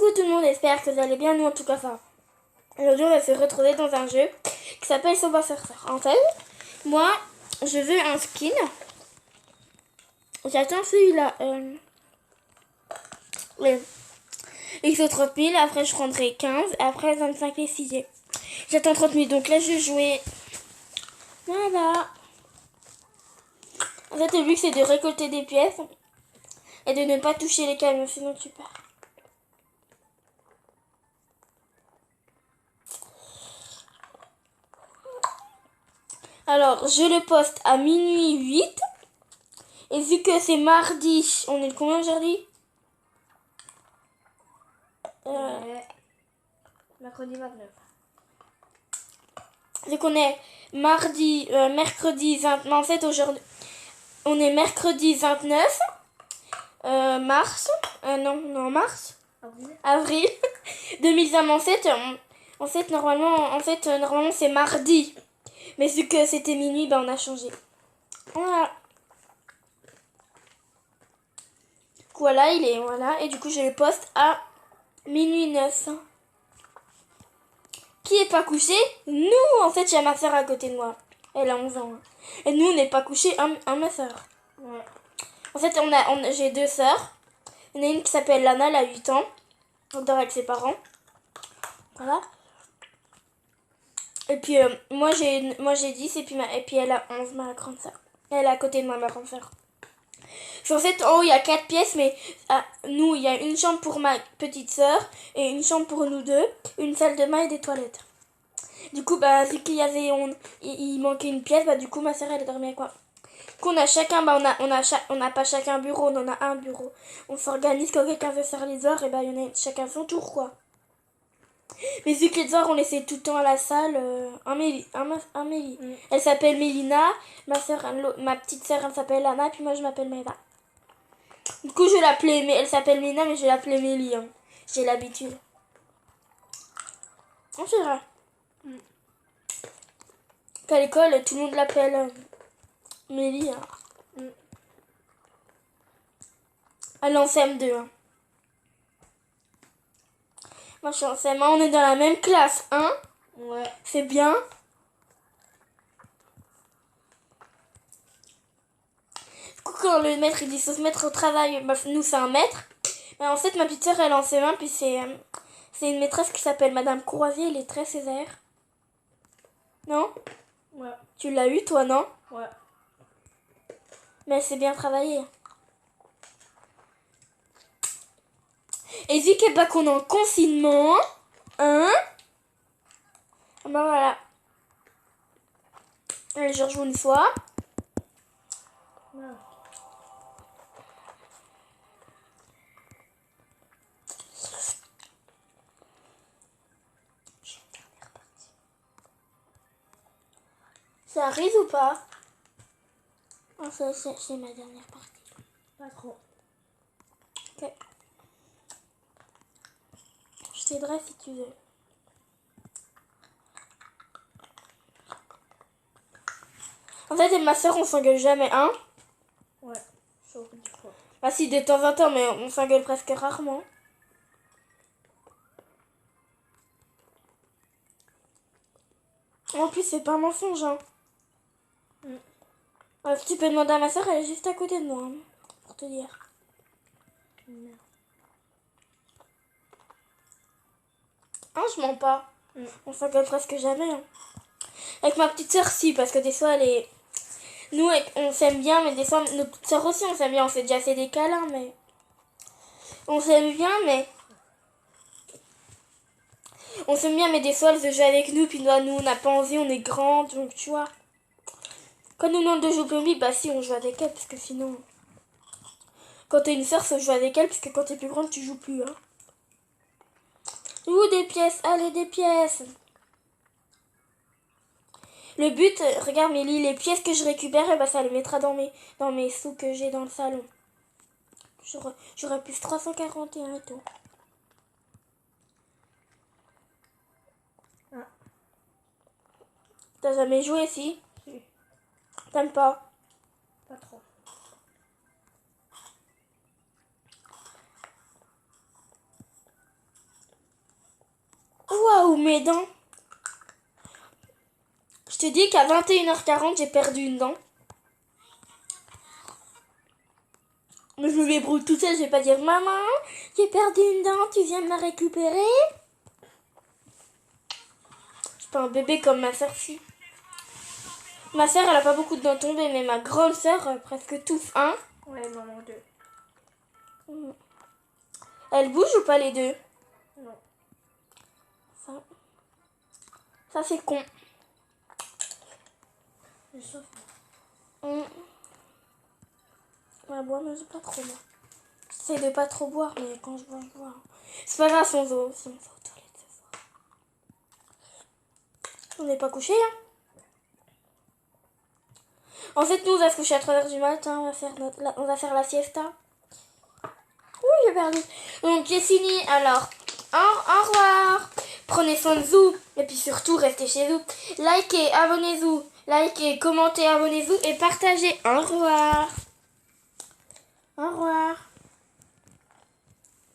Coucou tout le monde, j'espère que vous allez bien, nous en tout cas ça. Aujourd'hui on va se retrouver dans un jeu qui s'appelle Subway Surfer. En fait, moi je veux un skin. J'attends celui-là. Ouais. XO 30 000, après je prendrai 15, après 25 les 6. J'attends 30 000, donc là je vais jouer. Voilà. En fait le but c'est de récolter des pièces et de ne pas toucher les camions, sinon tu perds. Alors, je le poste à minuit 8. Et vu que c'est mardi, on est le combien aujourd'hui? Mercredi 29. Vu qu'on est mercredi 20... En fait, aujourd'hui, on est mercredi 29 mars. Non, mars. Avril 2027. Normalement, c'est mardi. Mais vu que c'était minuit, on a changé. Voilà. Voilà, il est, voilà. Et du coup, je le poste à minuit 9. Qui est pas couché? Nous, en fait, j'ai ma soeur à côté de moi. Elle a 11 ans. Et nous, on n'est pas couché à ma soeur. Ouais. En fait, j'ai deux sœurs. Il y en a une qui s'appelle Lana, elle a 8 ans. On dort avec ses parents. Voilà. Et puis, moi j'ai 10 et puis elle a 11, ma grande sœur. Elle est à côté de moi, ma grande sœur. En fait, en haut, il y a 4 pièces, mais nous, il y a une chambre pour ma petite sœur et une chambre pour nous deux, une salle de bain et des toilettes. Du coup, vu qu'il y avait, il manquait une pièce, du coup, ma sœur, elle dormait avec moi. Du coup, on a chacun, on n'a pas chacun un bureau, on en a un bureau. On s'organise quand quelqu'un veut faire les heures, et il y en a chacun son tour, quoi. Mais vu que les heures, on laissait tout le temps à la salle, un Mélie. Elle s'appelle Mélina, ma petite sœur, elle s'appelle Anna, puis moi, je m'appelle Maïda. Du coup, je l'appelais, mais elle s'appelle Mélina, mais je l'appelais Mélie. Hein. J'ai l'habitude. On verra. Qu'à l'école, tout le monde l'appelle Mélie. Hein. Elle est en CM2. Hein. Moi, je suis en CM1. On est dans la même classe, hein? Ouais. C'est bien. Du coup, quand le maître il dit faut se mettre au travail, nous, c'est un maître. Mais en fait, ma petite sœur, elle est en CM1, puis c'est une maîtresse qui s'appelle Madame Courvoisier. Elle est très sévère. Non? Ouais. Tu l'as eu, toi, non? Ouais. Mais elle s'est bien travaillée. Et vu qu'on est en confinement, hein? Voilà. Allez, je rejoue une fois. Ouais. Ça arrive ou pas? Oh, c'est ma dernière partie. Pas trop. Ok. Je t'aiderai si tu veux. En fait, et ma soeur, on s'engueule jamais, hein? Ouais. Sauf une fois. Bah si, de temps en temps, mais on s'engueule presque rarement. En plus, c'est pas un mensonge, hein. Si tu peux demander à ma soeur, elle est juste à côté de moi, hein, pour te dire. Hein, je mens pas. On s'engueule presque jamais, hein. Avec ma petite soeur, si, parce que des fois, elle est... Nous, on s'aime bien, mais des fois, nos petites soeurs aussi, on s'aime bien. On s'est déjà fait des câlins, mais... On s'aime bien, mais... On s'aime bien, mais des fois, elle veut jouer avec nous, puis nous, on n'a pas envie, on est grands, donc tu vois. Quand nous demandons de jouer au plombier, si, on joue avec elle, parce que sinon... Quand t'es une soeur, faut jouer avec elle, parce que quand t'es plus grande, tu joues plus, hein. Ouh, des pièces, allez, des pièces. Le but, regarde Mélie, les pièces que je récupère, ça les mettra dans mes sous que j'ai dans le salon. J'aurai plus 341 et tout. Ah. T'as jamais joué, si? T'aimes pas? Pas trop. ou mes dents. Je te dis qu'à 21h40, j'ai perdu une dent. Mais je me débrouille toute seule, je vais pas dire maman, j'ai perdu une dent, tu viens me la récupérer. Je suis pas un bébé comme ma sœur si. Ma sœur, elle a pas beaucoup de dents tombées, mais ma grande sœur, presque tous un. Ouais, maman, 2. Elle bouge ou pas les deux? Non. Ça c'est con. Je souffre. Ouais, boire, mais j'ai pas trop moi. J'essaie de pas trop boire, mais quand je bois, je bois. C'est pas grave si on va aux toilettes ce soir. On n'est pas couché, hein. En fait, nous, on va se coucher à 3h du matin. On va faire la siesta. Oui, j'ai perdu. Donc, j'ai fini. Alors, au revoir. Prenez soin de vous. Et puis surtout, restez chez vous. Likez, abonnez-vous. Likez, commentez, abonnez-vous et partagez. Au revoir.